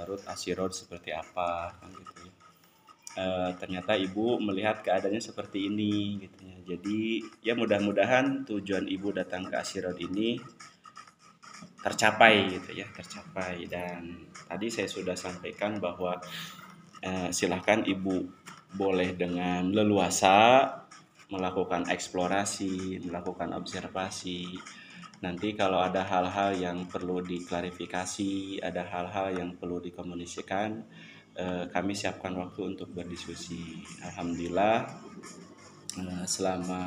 Garut Asirod seperti apa kan gitu ya. Ternyata ibu melihat keadaannya seperti ini gitu ya. Jadi ya mudah-mudahan tujuan ibu datang ke Asirod ini tercapai gitu ya, tercapai. Dan tadi saya sudah sampaikan bahwa silahkan ibu boleh dengan leluasa melakukan eksplorasi, melakukan observasi. Nanti kalau ada hal-hal yang perlu diklarifikasi, ada hal-hal yang perlu dikomunikasikan, kami siapkan waktu untuk berdiskusi. Alhamdulillah selama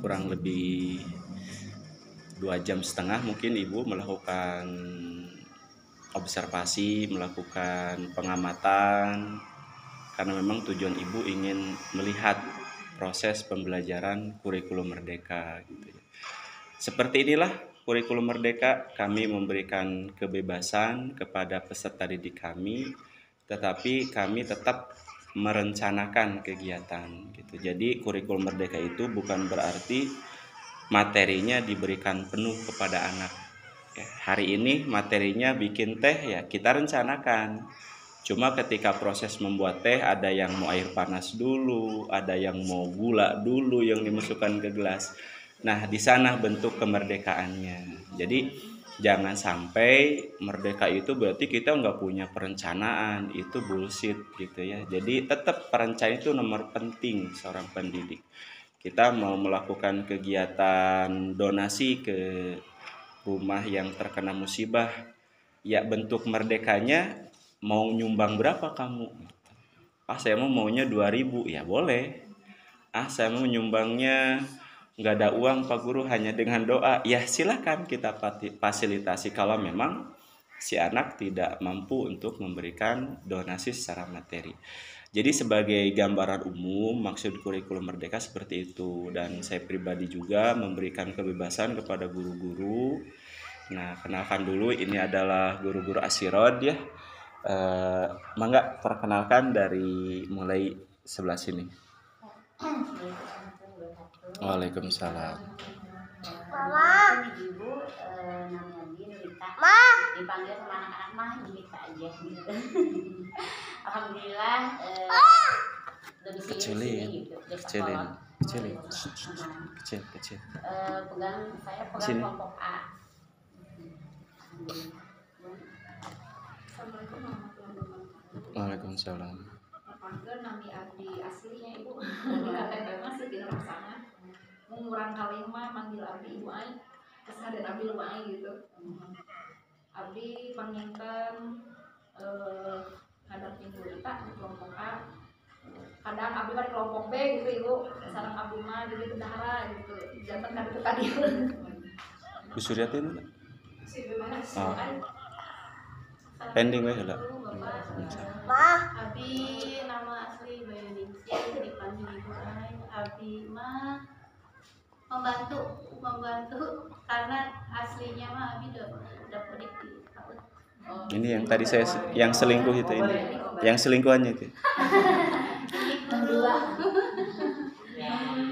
kurang lebih 2,5 jam mungkin ibu melakukan observasi, melakukan pengamatan, karena memang tujuan ibu ingin melihat proses pembelajaran kurikulum merdeka gitu ya. Seperti inilah kurikulum merdeka, kami memberikan kebebasan kepada peserta didik kami, tetapi kami tetap merencanakan kegiatan gitu. Jadi kurikulum merdeka itu bukan berarti materinya diberikan penuh kepada anak. Ya, hari ini materinya bikin teh, ya kita rencanakan. Cuma ketika proses membuat teh ada yang mau air panas dulu, ada yang mau gula dulu yang dimasukkan ke gelas. Nah, di sana bentuk kemerdekaannya. Jadi jangan sampai merdeka itu berarti kita nggak punya perencanaan, itu bullshit gitu ya. Jadi tetap perencanaan itu nomor penting seorang pendidik. Kita mau melakukan kegiatan donasi ke rumah yang terkena musibah, ya bentuk merdekanya mau nyumbang berapa kamu? Saya maunya 2.000, ya boleh. Saya mau nyumbangnya nggak ada uang Pak Guru, hanya dengan doa, ya silakan kita fasilitasi kalau memang si anak tidak mampu untuk memberikan donasi secara materi. Jadi sebagai gambaran umum maksud kurikulum merdeka seperti itu, dan saya pribadi juga memberikan kebebasan kepada guru-guru. Nah, kenalkan dulu, ini adalah guru-guru Asirod ya. Mangga perkenalkan dari mulai sebelah sini. Waalaikumsalam. Mama. Ibu namanya Nurita. Dipanggil sama anak-anak mah Nurita aja. Alhamdulillah Kecilin. Kecil. Saya pegang kelompok A. Assalamualaikum warahmatullahi wabarakatuh. Waalaikumsalam. Panggil nami abdi aslinya ibu. Di KTP masih di rumah sana. Mengurang kalimah manggil abdi ibu ai. Kesana dan abdi lu ai gitu. Abdi panginten hadap minggu kita di kelompok A. Kadang abdi mah di kelompok B gitu ibu. Sareng abdi mah jadi bendahara gitu. Jantan kan itu tadi. Bu Suryati mana? Si bebas. Pending we heula. Abi nama asli Bayu Ningsih, dipanggil Ibu Ai. Abi mah membantu karena aslinya mah Abi udah pedik di PAUD. Ini yang tadi saya yang selingkuh itu ini. Yang selingkuhannya itu.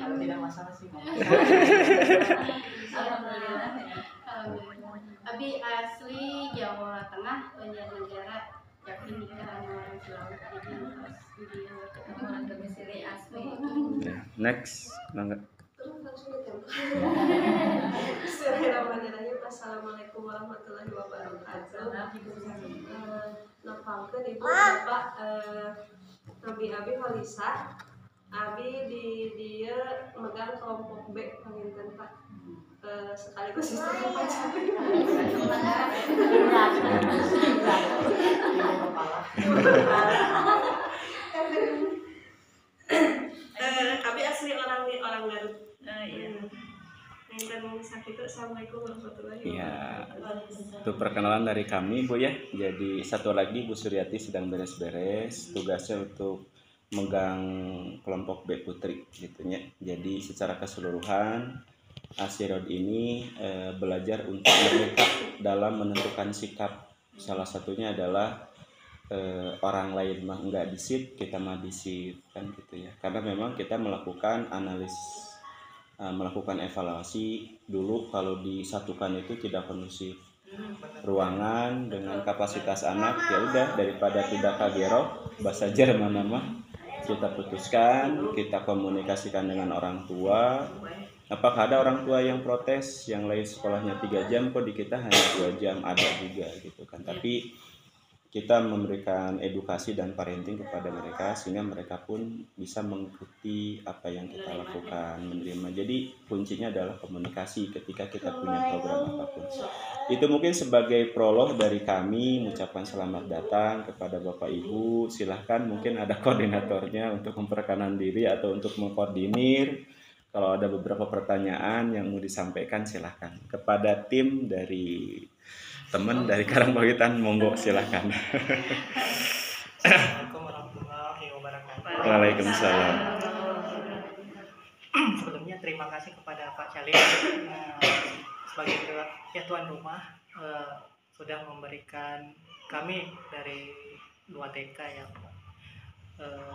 Kalau tidak masalah sih. Alhamdulillah. Abi asli Jawa Tengah, Banjarnegara, Jatinegara, orang Sulawesi. Jadi orang domisili asli. Next, mangga. Bismillahirrahmanirrahim. Assalamualaikum warahmatullahi wabarakatuh. Napangkeun ibu bapak Nabi Abi Walisa. Abi di dia megang kelompok B panginten Pak. Sekaligus istri pacar. Abi asli orang Garut. Assalamualaikum warahmatullahi wabarakatuh. Itu perkenalan dari kami Bu ya. Jadi satu lagi Bu Suryati sedang beres-beres, tugasnya untuk megang kelompok B Putri gitunya. Jadi secara keseluruhan Asirod ini belajar untuk merdeka dalam menentukan sikap. Salah satunya adalah orang lain mah enggak disip, kita mah disip kan gitu ya. Karena memang kita melakukan melakukan evaluasi dulu, kalau disatukan itu tidak kondusif. ruangan dengan kapasitas anak, ya udah daripada tidak kagero bahasa Jerman nama, kita putuskan kita komunikasikan dengan orang tua. Apakah ada orang tua yang protes yang lain sekolahnya 3 jam kok di kita hanya 2 jam, ada juga gitu kan. Tapi kita memberikan edukasi dan parenting kepada mereka sehingga mereka pun bisa mengikuti apa yang kita lakukan, menerima. Jadi kuncinya adalah komunikasi ketika kita punya program apapun. Itu mungkin sebagai prolog dari kami, mengucapkan selamat datang kepada Bapak Ibu. Silahkan mungkin ada koordinatornya untuk memperkenalkan diri atau untuk mengkoordinir. Kalau ada beberapa pertanyaan yang mau disampaikan silahkan. Kepada tim dari teman dari Karangpawitan, monggo silahkan. Assalamualaikum warahmatullahi wabarakatuh. Waalaikumsalam. Sebelumnya terima kasih kepada Pak Calim sebagai tuan rumah sudah memberikan kami dari 2 TK ya,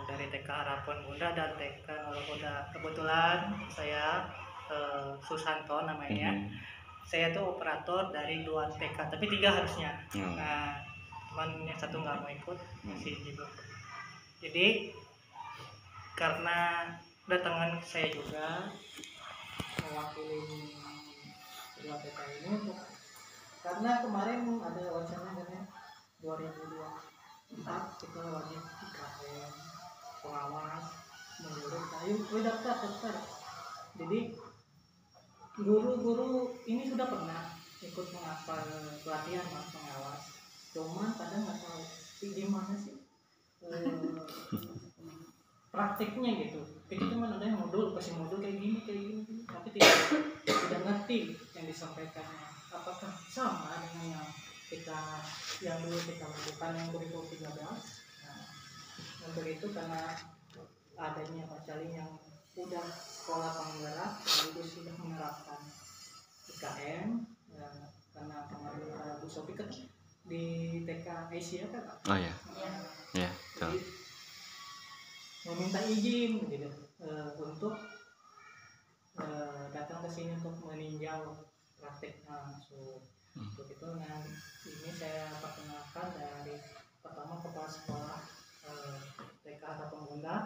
dari TK Harapan Bunda dan TK Nurul Huda. Kebetulan saya Susanto namanya. Saya tuh operator dari 2 TK, tapi 3 harusnya. Nah, cuman yang 1 nggak mau ikut, masih juga. Jadi karena datangan saya juga mewakili 2 TK ini, karena kemarin ada wacana katanya 2024 kita wajib IKM, pengawas, menurut ayo daftar. Jadi guru-guru ini sudah pernah ikut menghafal pelatihan pengawas, cuman kadang nggak tahu gimana sih praktiknya gitu. Kita cuma ada yang kasih modul kayak gini, tapi tidak ngerti yang disampaikannya. Apakah sama dengan yang dulu kita lakukan yang 2013? Nah, untuk itu karena adanya Pak Calim yang udah sekolah penggerak sekaligus sudah menerapkan IKM karena kemarin Bu Sofi kan di TK Asia kan. Oh ya. Ya, jadi meminta izin gitu untuk datang ke sini untuk meninjau prakteknya langsung. Untuk itu ini saya perkenalkan dari pertama kepala sekolah TK Harapan Bunda.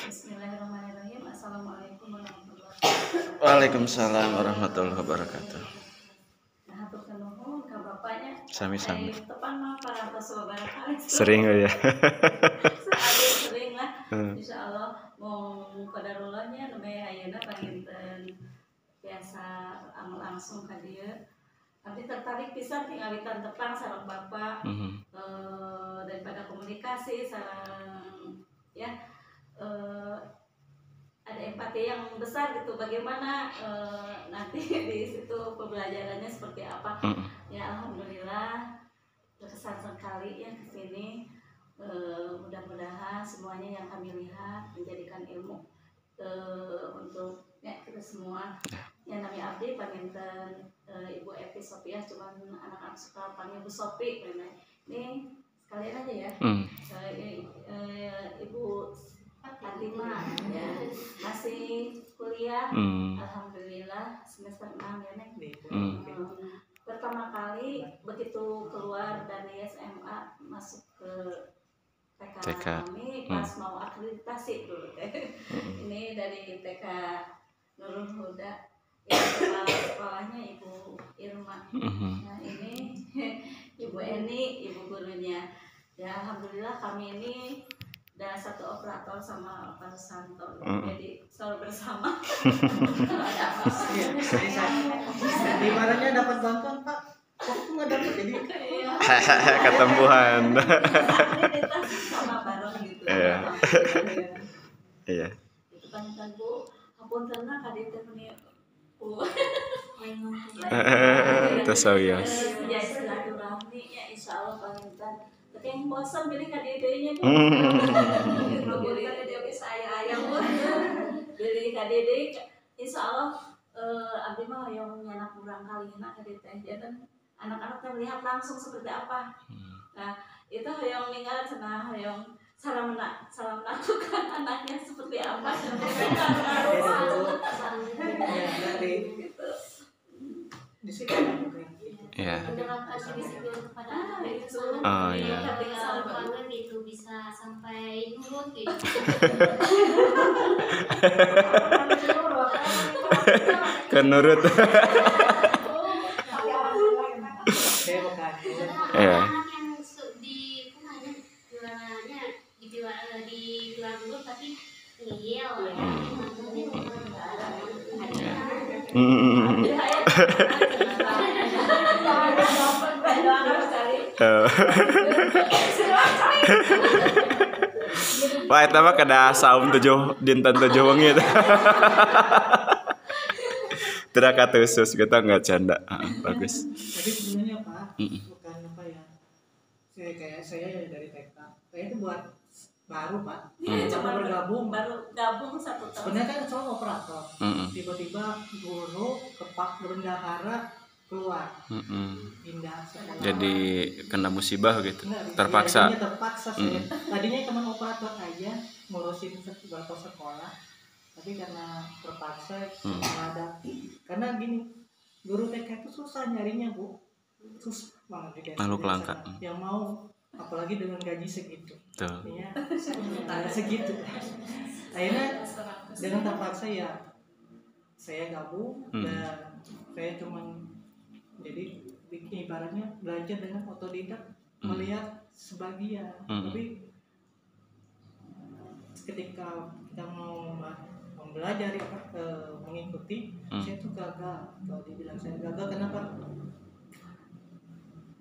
Bismillahirrahmanirrahim. Assalamualaikum warahmatullahi wabarakatuh. Waalaikumsalam warahmatullahi wabarakatuh. Nah, hatur nuhun ka bapaknya. Sami-sami. Tepan mah para barangkali. Sering ya. Sering lah. Insyaallah mau qadarullahnya nu bae ayeuna panginten biasa langsung ka dieu. Abdi tertarik pisan tingalitan tepang sareng Bapak. Daripada komunikasi sareng ya ada empati yang besar gitu, bagaimana nanti di situ pembelajarannya seperti apa. Ya alhamdulillah berkesan sekali ya ke sini. Mudah-mudahan semuanya yang kami lihat menjadikan ilmu untuk ya kita semua. Ya nami abdi panginten Ibu Evi Sophia, cuman anak-anak suka panggil Bu Sophie. Ini sekalian aja ya. Ibu Fatima ya masih kuliah, alhamdulillah semester 6 ya Nek. Pertama kali begitu keluar dari SMA masuk ke TK kami pas mau akreditasi dulu ini dari TK Nurul Huda, kepala sekolahnya Ibu Irma. Nah ini Ibu Eni, ibu gurunya. Ya alhamdulillah kami ini ada 1 operator sama Pak Santo, jadi selalu bersama. Kalau ada apa-apa. Ibaratnya dapat bantuan Pak, kok nggak dapat jadi ketempuhan. Sama bareng gitu. Iya. Itu kan Bu, ampun tenang kadi teh meni Bu. Tasawiyah. Ya silaturahmi ya insyaallah panginten. Tapi yang bosan pilih KDD-nya Bu. Pilih KDD bisa ayam Bu. Pilih KDD insyaallah abdi mah yang nyanak urang kalina KDD teh dan anak-anak teh melihat langsung seperti apa. Nah, itu yang ninggal cenah yang cara menaklukkan anaknya seperti apa. bisikan gitu. Ya. menerapkan disiplin kepada anak itu sangat Oh iya. besar banget gitu, bisa sampai nurut gitu. Kan nurut. Saya bukan. Iya. Anak yang di kumanya jualannya di luar dulu tapi ngeyel ya. Wah, itu mah kada saum 7 dinten 7 wengi itu. Tidak kata khusus kita nggak canda. Bagus. Jadi sebenarnya Pak, bukan apa ya. Saya dari TK. Saya itu buat baru Pak. Coba bergabung. Baru gabung 1 tahun. Sebenarnya kan soal operator. Tiba-tiba guru kepak bendahara keluar. Pindah sekolah. Jadi kena musibah gitu. Enggak, Terpaksa. Tadinya terpaksa saya. Tadinya teman operator aja ngurusin beberapa sekolah. Tapi karena terpaksa nggak ada. Karena gini, guru TK itu susah nyarinya Bu. Susah banget di desa. Makhluk langka. Yang mau, apalagi dengan gaji segitu. Tuh. Ya, segitu. Akhirnya dengan terpaksa ya saya gabung dan saya cuman jadi ibaratnya belajar dengan otodidak, melihat sebagian. Tapi ketika kita mau belajar mengikuti, saya tuh gagal. Kalau dibilang saya gagal, kenapa?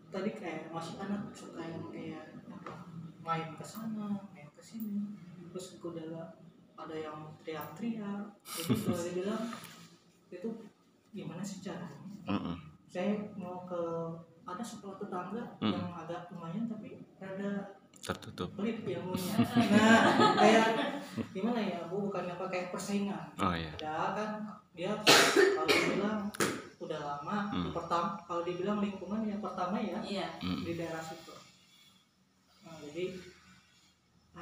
Tadi kayak masih anak suka yang kayak apa, main ke sana, main ke sini, terus udah ada yang teriak-teriak. Jadi kalau dibilang itu gimana sih caranya? Saya mau ke ada sekolah tetangga yang agak lumayan tapi rada Tertutup. pelit ilmunya. Nah, kayak gimana ya Bu, bukannya pakai persaingan. Oh iya. Ada kan dia kalau dibilang udah lama pertama, kalau dibilang lingkungan yang pertama ya di daerah situ. Nah, jadi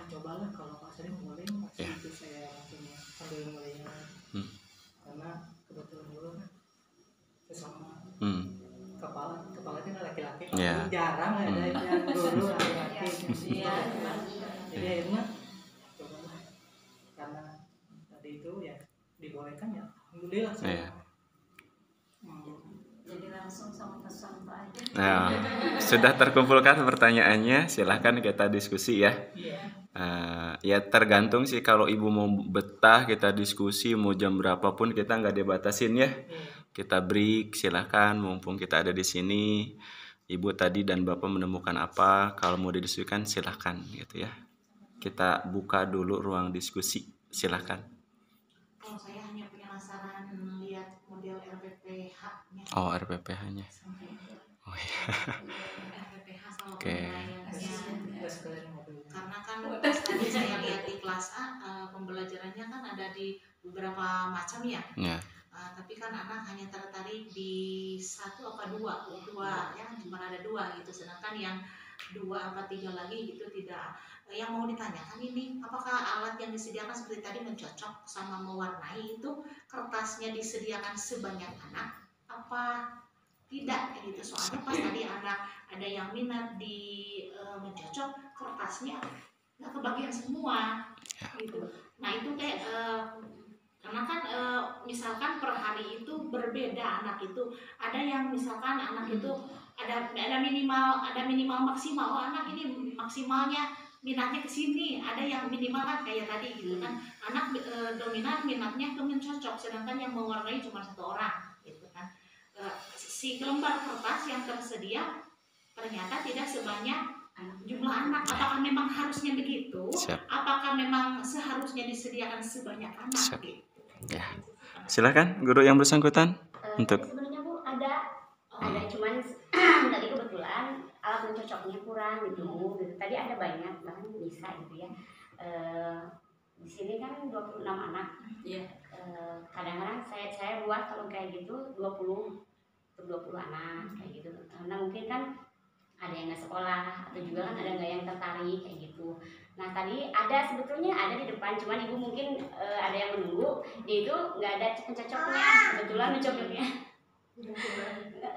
cobalah kalau Pak Salim boleh masih itu saya langsung sambil melihat karena kebetulan dulu kan sesama kepalanya laki-laki, jarang ada yang guru laki-laki. Jadi akhirnya cobalah karena tadi itu ya dibolehkan ya alhamdulillah saya. Jadi langsung sama peserta aja. Nah, sudah terkumpulkan pertanyaannya, silahkan kita diskusi ya. Ya tergantung sih, kalau ibu mau betah kita diskusi mau jam berapapun kita nggak dibatasin ya. Kita break, silahkan mumpung kita ada di sini. Ibu tadi dan bapak menemukan apa? Kalau mau didiskusikan silahkan gitu ya. Kita buka dulu ruang diskusi, silahkan. Kalau saya hanya penasaran lihat model RPPH-nya. Oh, RPPH-nya. Oh iya. RPPH sama Oke. Karena kan pas tadi saya lihat di kelas A, pembelajarannya kan ada di beberapa macam ya. Tapi kan anak hanya tertarik di 1 apa 2 ya, cuma ada 2 gitu. Sedangkan yang 2 apa 3 lagi gitu tidak. Yang mau ditanyakan ini, apakah alat yang disediakan seperti tadi mencocok sama mewarnai itu kertasnya disediakan sebanyak anak apa tidak gitu. Soalnya pas tadi anak ada yang minat di mencocok, kertasnya nggak kebagian semua gitu. Nah itu kayak karena kan misalkan per hari itu berbeda anak itu. Ada yang misalkan anak itu ada minimal maksimal. Oh anak ini maksimalnya minatnya ke sini. Ada yang minimal kan kayak tadi gitu kan. Anak dominan minatnya ke mencocok, sedangkan yang mewarnai cuma 1 orang gitu kan. Si lembar kertas yang tersedia ternyata tidak sebanyak jumlah anak. Apakah memang harusnya begitu? Apakah memang seharusnya disediakan sebanyak anak gitu? Ya, silakan guru yang bersangkutan untuk. Sebenarnya Bu ada cuman tadi kebetulan alat mencocoknya kurang gitu. Tadi ada banyak bahkan bisa gitu ya. Di sini kan 26 anak. Kadang-kadang saya buat kalau kayak gitu 20 anak kayak gitu. Karena mungkin kan ada yang nggak sekolah atau juga kan ada nggak yang tertarik kayak gitu. Nah tadi sebetulnya ada di depan, cuman ibu mungkin ada yang menunggu, dia itu nggak ada pencocoknya, kebetulan mencocoknya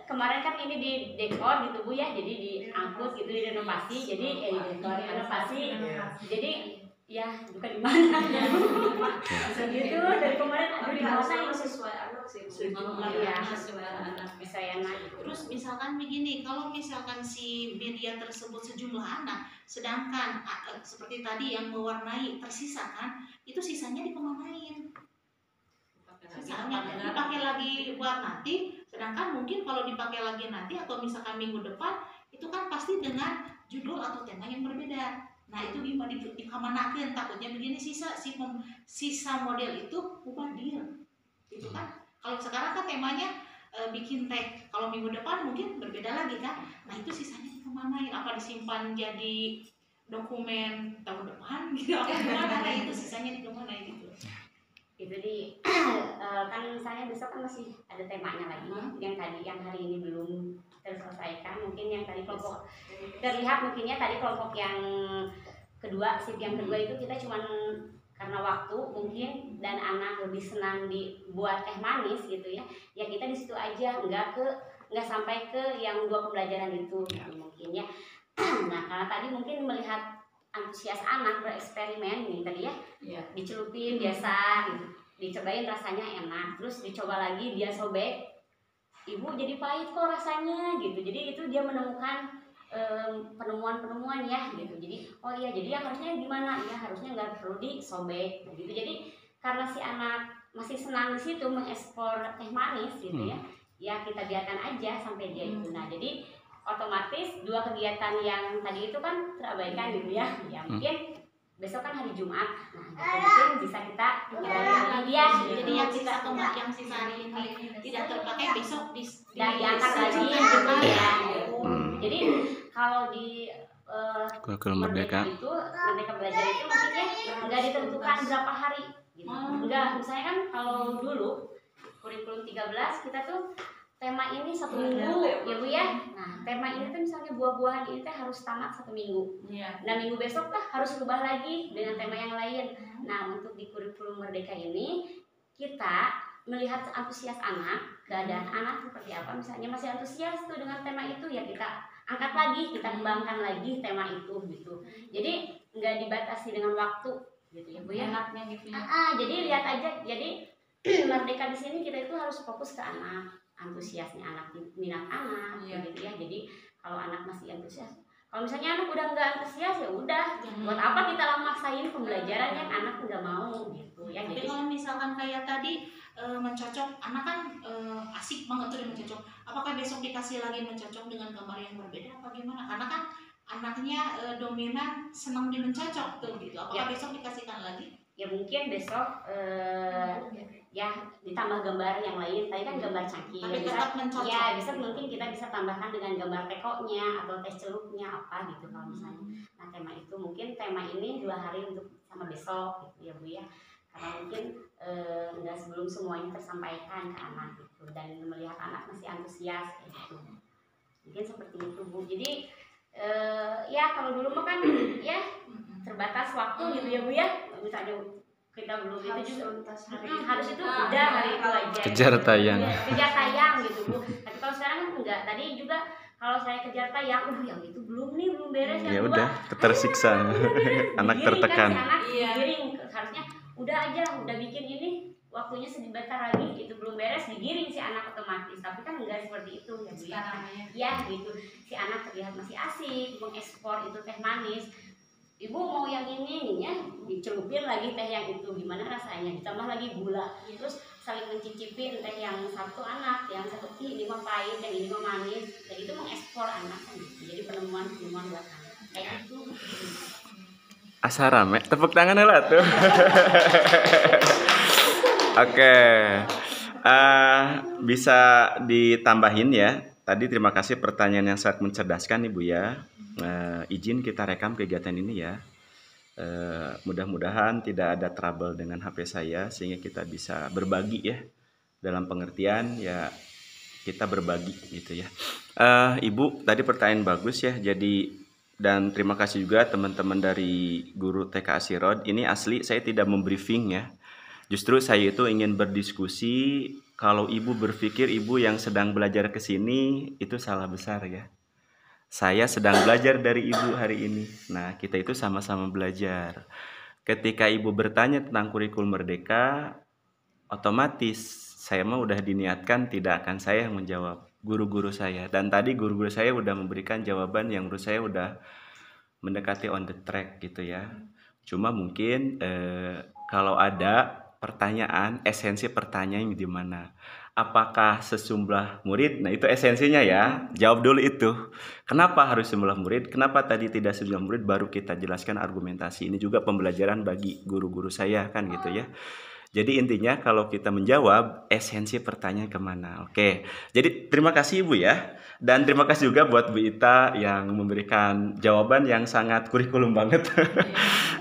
Kemarin kan ini di dekor gitu Bu ya, jadi diangkut gitu, direnovasi, jadi direnovasi, jadi ya bukan di mana gitu dari kemarin aduh di mana ini sesuai anak sih. ya sesuai anak bisa enak. Terus misalkan begini, kalau misalkan si media tersebut sejumlah anak, sedangkan seperti tadi yang mewarnai tersisa kan, itu sisanya dikemanain? Sisanya dipakai lagi buat nanti, sedangkan mungkin kalau dipakai lagi nanti atau misalkan minggu depan, itu kan pasti dengan judul atau tema yang berbeda. Nah itu gimana dikemanakan, takutnya begini sisa model itu mubadir itu kan. Kalau sekarang kan temanya bikin teh, kalau minggu depan mungkin berbeda lagi kan. Nah itu sisanya dikemanain, apa disimpan jadi dokumen tahun depan gitu, apa gimana? Nah itu sisanya dikemanain gitu. Itu di kan misalnya besok kan masih ada temanya lagi yang hari ini belum terselesaikan, mungkin yang tadi kelompok terlihat mungkinnya tadi kelompok yang kedua, shift yang kedua itu kita cuman karena waktu mungkin dan anak lebih senang dibuat teh manis gitu ya kita di situ aja, nggak sampai ke yang 2 pembelajaran itu gitu, mungkin ya. Nah karena tadi mungkin melihat antusias anak bereksperimen nih tadi ya, dicelupin biasa gitu, dicobain rasanya enak, terus dicoba lagi dia sobek, ibu jadi pahit kok rasanya gitu, jadi itu dia menemukan penemuan-penemuan ya gitu. Jadi oh iya, jadi yang harusnya gimana ya, harusnya nggak perlu disobek gitu. Jadi karena si anak masih senang di situ mengeksplor teh manis gitu ya kita biarkan aja sampai dia itu. Nah jadi otomatis 2 kegiatan yang tadi itu kan terabaikan gitu ya mungkin besok kan hari Jumat, nah mungkin bisa kita dia jadi yang sisa hari ini tidak terpakai besok diangkat lagi gitu ya. Jadi kalau di Merdeka itu Merdeka Belajar itu maksudnya nggak ditentukan berapa hari gitu. Enggak, misalnya kan kalau dulu kurikulum 13 kita tuh tema ini 1 minggu ya Bu ya. Nah tema ini tuh misalnya buah-buahan ini teh harus tamat 1 minggu. Nah minggu besok tuh harus rubah lagi dengan tema yang lain. Nah untuk di kurikulum Merdeka ini kita melihat antusias anak, keadaan anak seperti apa, misalnya masih antusias tuh dengan tema itu ya kita angkat lagi, kita kembangkan lagi tema itu gitu. Jadi nggak dibatasi dengan waktu gitu ya Bu ya. Enaknya gitu ya. Jadi lihat aja, jadi Merdeka di sini kita itu harus fokus ke anak, antusiasnya anak, minat anak gitu ya. Jadi kalau anak masih antusias, kalau misalnya anak udah nggak antusias ya udah, buat apa kita maksain pembelajaran yang anak nggak mau gitu ya. Jadi Jadi kalau misalkan kayak tadi mencocok, anak kan asik banget tuh mencocok. Apakah besok dikasih lagi mencocok dengan gambar yang berbeda apa gimana? Karena kan anaknya dominan senang di mencocok tuh gitu. Apakah besok dikasihkan lagi? ya mungkin besok ya ditambah gambar yang lain. Tadi kan gambar cangkir. Tapi tetap mencocok. Ya besok mungkin kita bisa tambahkan dengan gambar tekonya atau teh celupnya apa gitu kalau misalnya. Nah tema itu mungkin tema ini 2 hari untuk sama besok gitu ya Bu ya. Karena mungkin enggak sebelum semuanya tersampaikan ke anak gitu, dan melihat anak masih antusias gitu. Mungkin seperti itu Bu. Jadi ya kalau dulu mah kan ya terbatas waktu gitu ya Bu ya. Misalnya kita belum Harus itu juga tuntas hari harus itu udah hari itu aja. Kejar tayang. Kejar tayang gitu Bu. Tapi kalau sekarang kan enggak. Tadi juga kalau saya kejar tayang, yang itu belum beres yang Ya kedua. udah, tersiksa. Anak Digiring tertekan. Kan, si anak digiring, harusnya udah aja, udah bikin ini waktunya sebentar lagi, itu belum beres, digiring si anak otomatis. Tapi kan enggak seperti itu ya Bu ya. Ya gitu, si anak terlihat masih asik mengekspor itu teh manis. Ibu mau yang ini nih ya, dicelupin lagi teh yang itu, gimana rasanya, ditambah lagi gula, terus saling mencicipin teh yang satu anak, yang satu ini mah pahit, yang ini mah manis, dan itu mengekspor anak kan gitu. Jadi penemuan buat anak kayak itu. Asa rame, tepuk tangan lah tuh. Oke, bisa ditambahin ya. Tadi terima kasih pertanyaan yang sangat mencerdaskan Ibu ya. Izin kita rekam kegiatan ini ya. Mudah-mudahan tidak ada trouble dengan HP saya sehingga kita bisa berbagi ya, dalam pengertian ya kita berbagi gitu ya. Ibu tadi pertanyaan bagus ya. Jadi dan terima kasih juga teman-teman dari guru TK Asirod. Ini asli saya tidak membriefing ya. Justru saya itu ingin berdiskusi, kalau ibu berpikir ibu yang sedang belajar ke sini itu salah besar ya. Saya sedang belajar dari ibu hari ini. Nah, kita itu sama-sama belajar. Ketika ibu bertanya tentang kurikulum merdeka, otomatis saya mah udah diniatkan tidak akan saya yang menjawab, guru-guru saya. Dan tadi guru-guru saya udah memberikan jawaban yang menurut saya udah mendekati on the track gitu ya. Cuma mungkin kalau ada pertanyaan, esensi pertanyaan di mana? Apakah sejumlah murid? Nah, itu esensinya ya. Jawab dulu itu. Kenapa harus sejumlah murid? Kenapa tadi tidak sejumlah murid? Baru kita jelaskan argumentasi. Ini juga pembelajaran bagi guru-guru saya kan gitu ya. Jadi intinya kalau kita menjawab esensi pertanyaan kemana. Oke, jadi terima kasih Ibu ya. Dan terima kasih juga buat Bu Ita yang memberikan jawaban yang sangat kurikulum banget.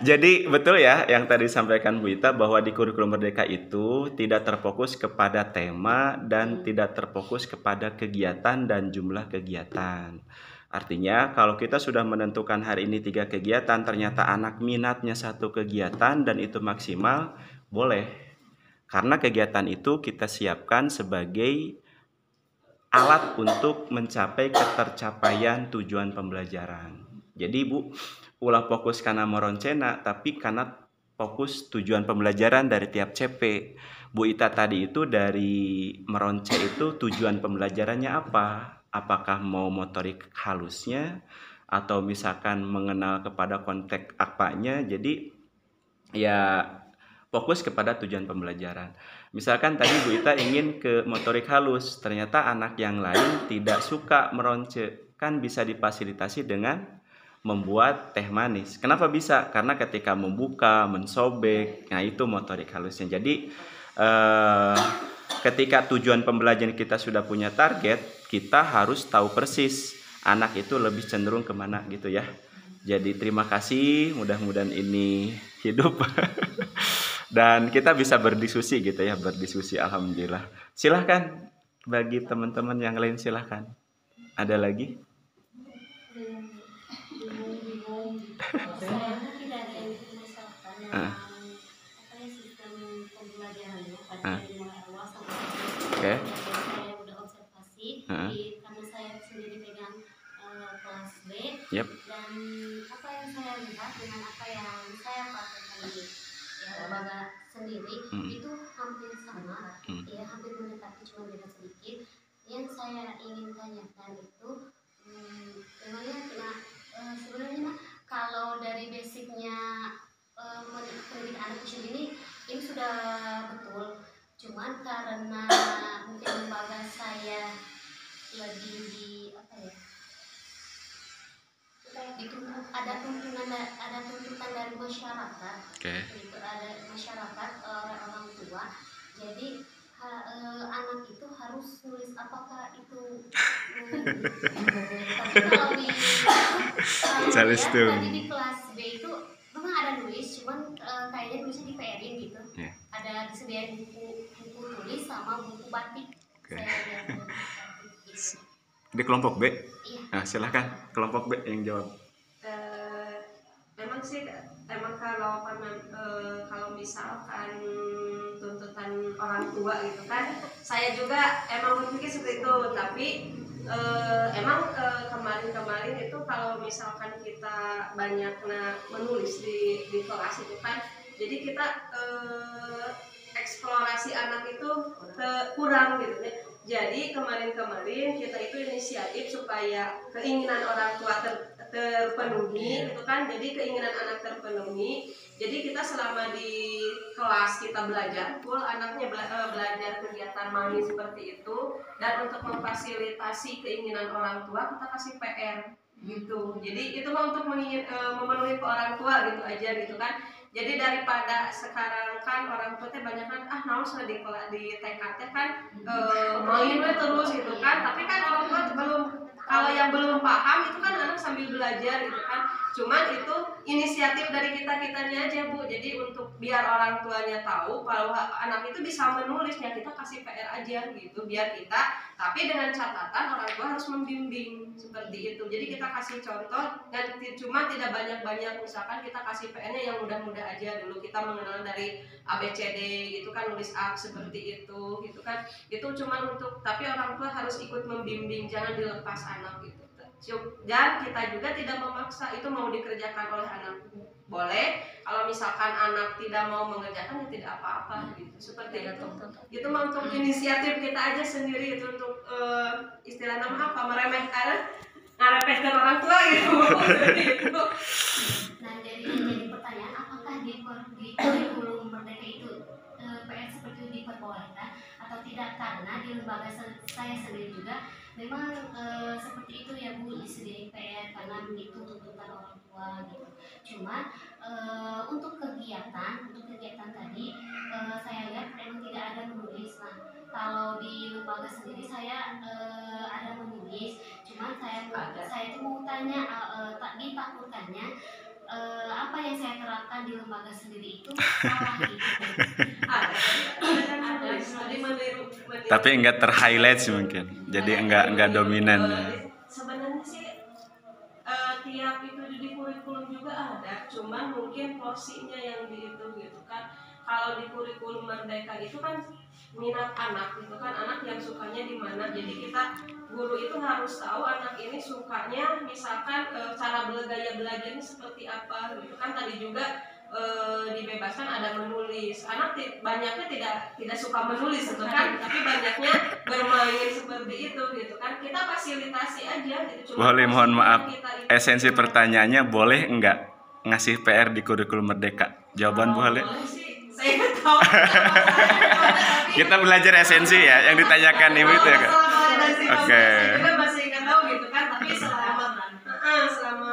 Jadi betul ya yang tadi disampaikan Bu Ita bahwa di kurikulum merdeka itu tidak terfokus kepada tema dan tidak terfokus kepada kegiatan dan jumlah kegiatan. Artinya kalau kita sudah menentukan hari ini 3 kegiatan, ternyata anak minatnya 1 kegiatan dan itu maksimal, boleh. Karena kegiatan itu kita siapkan sebagai alat untuk mencapai ketercapaian tujuan pembelajaran. Jadi Ibu, ulah fokus karena meroncena, tapi karena fokus tujuan pembelajaran dari tiap CP. Bu Ita tadi itu dari meronce itu tujuan pembelajarannya apa? Apakah mau motorik halusnya atau misalkan mengenal kepada konteks apanya. Jadi ya fokus kepada tujuan pembelajaran. Misalkan tadi Bu Ita ingin ke motorik halus, ternyata anak yang lain tidak suka meronce, kan bisa difasilitasi dengan membuat teh manis. Kenapa bisa? Karena ketika membuka, mensobek, nah itu motorik halusnya. Jadi ketika tujuan pembelajaran kita sudah punya target, kita harus tahu persis anak itu lebih cenderung kemana gitu ya. Jadi terima kasih, mudah-mudahan ini hidup. Dan kita bisa berdiskusi gitu ya, berdiskusi alhamdulillah. Silahkan bagi teman-teman yang lain silahkan. Ada lagi? Oke. Saya udah observasi, karena saya sendiri pegang kelas B. Yep. Dan apa yang saya lihat dengan apa yang saya praktekkan di lembaga sendiri itu hampir sama, ya hampir mendekati, cuma beda sedikit. Yang saya ingin tanyakan itu memangnya sebenarnya kalau dari basicnya pendidik anak usia ini sudah betul, cuman karena mungkin lembaga saya lagi di apa ya, ada tuntutan dari masyarakat, itu ada masyarakat orang tua, jadi anak itu harus nulis apakah itu tapi kalau di tadi di kelas B itu memang ada nulis, cuman kayaknya nulisnya di PR-in gitu, ada disediain buku tulis sama buku batik. Saya lihat gitu. Di kelompok B? Iya. Nah, silahkan kelompok B yang jawab. Memang sih, emang kalau misalkan tuntutan orang tua gitu kan, saya juga emang berpikir seperti itu. Tapi emang kemarin itu kalau misalkan kita banyak menulis di kelas itu kan, jadi kita eksplorasi anak itu kurang gitu ya. Jadi kemarin kita itu inisiatif supaya keinginan orang tua terpenuhi gitu kan. Jadi keinginan anak terpenuhi. Jadi kita selama di kelas kita belajar, full anaknya belajar kegiatan manis seperti itu. Dan untuk memfasilitasi keinginan orang tua kita kasih PR gitu. Jadi itu mah untuk memenuhi ke orang tua gitu aja gitu kan. Jadi daripada sekarang kan orang tua banyak kan naon sudah di TKT kan main terus gitu kan, tapi kan orang tua belum, kalau yang belum paham itu kan anak sambil belajar gitu kan. Cuman itu inisiatif dari kita-kitanya aja Bu. Jadi untuk biar orang tuanya tahu kalau anak itu bisa menulisnya, kita kasih PR aja gitu biar kita, tapi dengan catatan orang tua harus membimbing seperti itu. Jadi kita kasih contoh dan cuma tidak banyak-banyak, misalkan kita kasih PR-nya yang mudah-mudah aja dulu. Kita mengenal dari ABCD gitu kan, nulis A seperti itu gitu kan. Itu cuma untuk, tapi orang tua harus ikut membimbing, jangan dilepas anak gitu. Dan kita juga tidak memaksa, itu mau dikerjakan oleh anak boleh, kalau misalkan anak tidak mau mengerjakan ya tidak apa-apa gitu, seperti itu. Itu untuk inisiatif kita aja sendiri, itu untuk istilah nama apa, meremehkan ngarepehkan orang tua gitu. Nah jadi pertanyaan, apakah di kurikulum Merdeka itu PR seperti itu diperbolehkan atau tidak? Karena di lembaga saya sendiri juga memang seperti itu ya Bu, disediain PR karena itu tuntutan orang tua gitu. Cuma untuk kegiatan tadi saya lihat memang tidak ada menulis. Nah kalau di lembaga sendiri saya ada menulis, cuma saya itu mau tanya, ditakutkannya apa yang saya terapkan di lembaga sendiri itu salah gitu. Tapi enggak ter-highlight sih mungkin. Jadi enggak dominan. Sebenarnya sih tiap itu di kurikulum juga ada, cuman mungkin porsinya yang di itu gitu kan. Kalau di kurikulum Merdeka itu kan minat anak gitu kan, anak yang sukanya di mana. Jadi kita guru itu harus tahu anak ini sukanya misalkan cara gaya belajarnya seperti apa gitu kan. Tadi juga dibebaskan ada menulis. Anak banyaknya tidak suka menulis gitu kan, tapi banyaknya bermain seperti itu gitu kan. Kita fasilitasi aja gitu. Boleh, mohon maaf, esensi pertanyaannya boleh enggak ngasih PR di kurikulum Merdeka? Jawaban boleh. Saya nggak tahu. Kita belajar esensi ya, yang ditanyakan Ibu itu ya kan? Oke. Kita masih nggak tahu gitu kan, tapi selama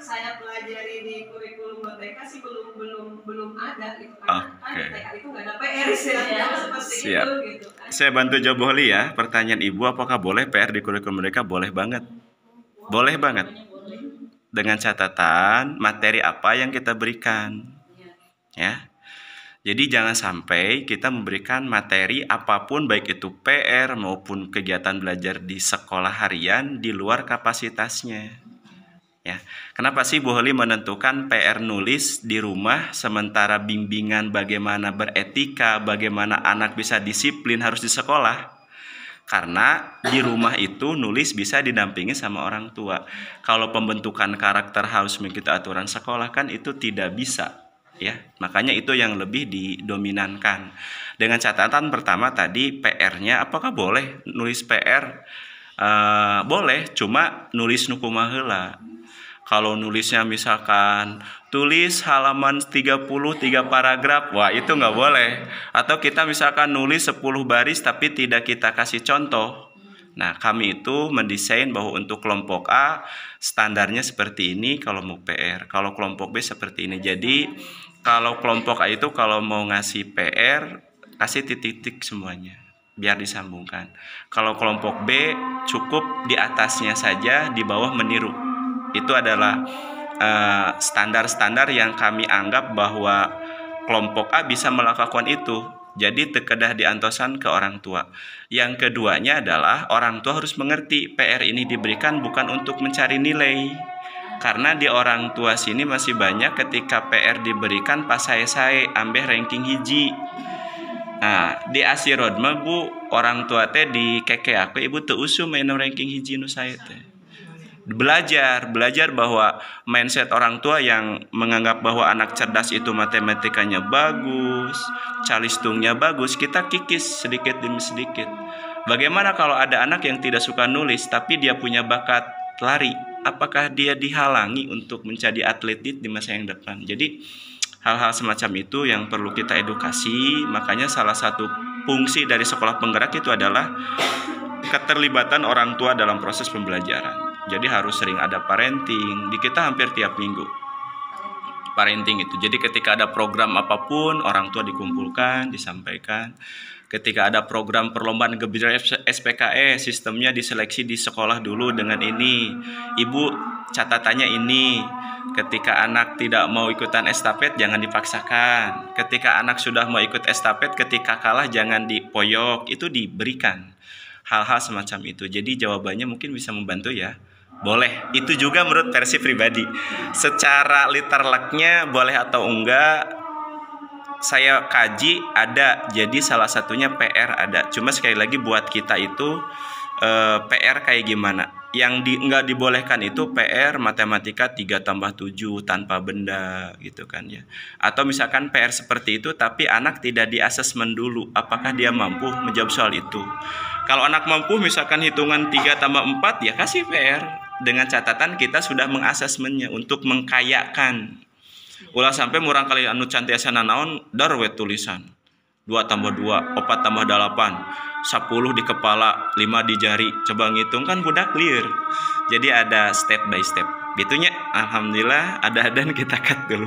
saya pelajari di kurikulum Merdeka sih belum ada gitu kan. Kan TK itu nggak ada PR istilahnya seperti Siap. itu gitu kan. Saya bantu jawab Bohli ya. Pertanyaan Ibu, apakah boleh PR di kurikulum Merdeka? Boleh banget. Boleh banget. Dengan catatan materi apa yang kita berikan. Ya. Jadi jangan sampai kita memberikan materi apapun, baik itu PR maupun kegiatan belajar di sekolah harian di luar kapasitasnya. Ya, kenapa sih Bu Holi menentukan PR nulis di rumah sementara bimbingan bagaimana beretika, bagaimana anak bisa disiplin harus di sekolah? Karena di rumah itu nulis bisa didampingi sama orang tua. Kalau pembentukan karakter harus mengikuti aturan sekolah kan itu tidak bisa. Ya, makanya itu yang lebih didominankan. Dengan catatan pertama tadi PR-nya, apakah boleh nulis PR? Boleh, cuma nulis nu kumaha heula. Kalau nulisnya misalkan tulis halaman 33 paragraf, wah itu nggak boleh. Atau kita misalkan nulis 10 baris tapi tidak kita kasih contoh. Nah, kami itu mendesain bahwa untuk kelompok A standarnya seperti ini kalau mau PR, kalau kelompok B seperti ini. Jadi kalau kelompok A itu kalau mau ngasih PR, kasih titik-titik semuanya biar disambungkan. Kalau kelompok B cukup di atasnya saja, di bawah meniru. Itu adalah standar-standar yang kami anggap bahwa kelompok A bisa melakukan itu. Jadi terkedah diantosan ke orang tua. Yang keduanya adalah orang tua harus mengerti PR ini diberikan bukan untuk mencari nilai. Karena di orang tua sini masih banyak ketika PR diberikan pas saya ambil ranking hiji. Nah, di Asirod mah Bu, orang tua teh di keke aku ibu teu usum main ranking hiji nu saya teh. Belajar bahwa mindset orang tua yang menganggap bahwa anak cerdas itu matematikanya bagus, calistungnya bagus, kita kikis sedikit demi sedikit. Bagaimana kalau ada anak yang tidak suka nulis tapi dia punya bakat lari? Apakah dia dihalangi untuk menjadi atlet di masa yang depan? Jadi hal-hal semacam itu yang perlu kita edukasi. Makanya salah satu fungsi dari sekolah penggerak itu adalah keterlibatan orang tua dalam proses pembelajaran. Jadi harus sering ada parenting. Di kita hampir tiap minggu parenting itu. Jadi ketika ada program apapun, orang tua dikumpulkan, disampaikan. Ketika ada program perlombaan gembira SPKE, sistemnya diseleksi di sekolah dulu dengan ini. Ibu catatannya ini. Ketika anak tidak mau ikutan estafet, jangan dipaksakan. Ketika anak sudah mau ikut estafet, ketika kalah jangan dipoyok. Itu diberikan hal-hal semacam itu. Jadi jawabannya mungkin bisa membantu ya. Boleh. Itu juga menurut versi pribadi. Secara literalnya boleh atau enggak, saya kaji ada. Jadi salah satunya PR ada. Cuma sekali lagi buat kita itu PR kayak gimana? Yang nggak dibolehkan itu PR matematika 3+7 tanpa benda gitu kan ya. Atau misalkan PR seperti itu tapi anak tidak di asesmen dulu apakah dia mampu menjawab soal itu. Kalau anak mampu misalkan hitungan 3+4 ya kasih PR dengan catatan kita sudah mengasesmennya untuk mengkayakan. Ulah sampai murang kali anu cantiasana naon darwe tulisan 2+2 4+8 10 di kepala, 5 di jari. Coba ngitung kan budak clear. Jadi ada step by step. Gitunya, alhamdulillah ada dan kita cut dulu.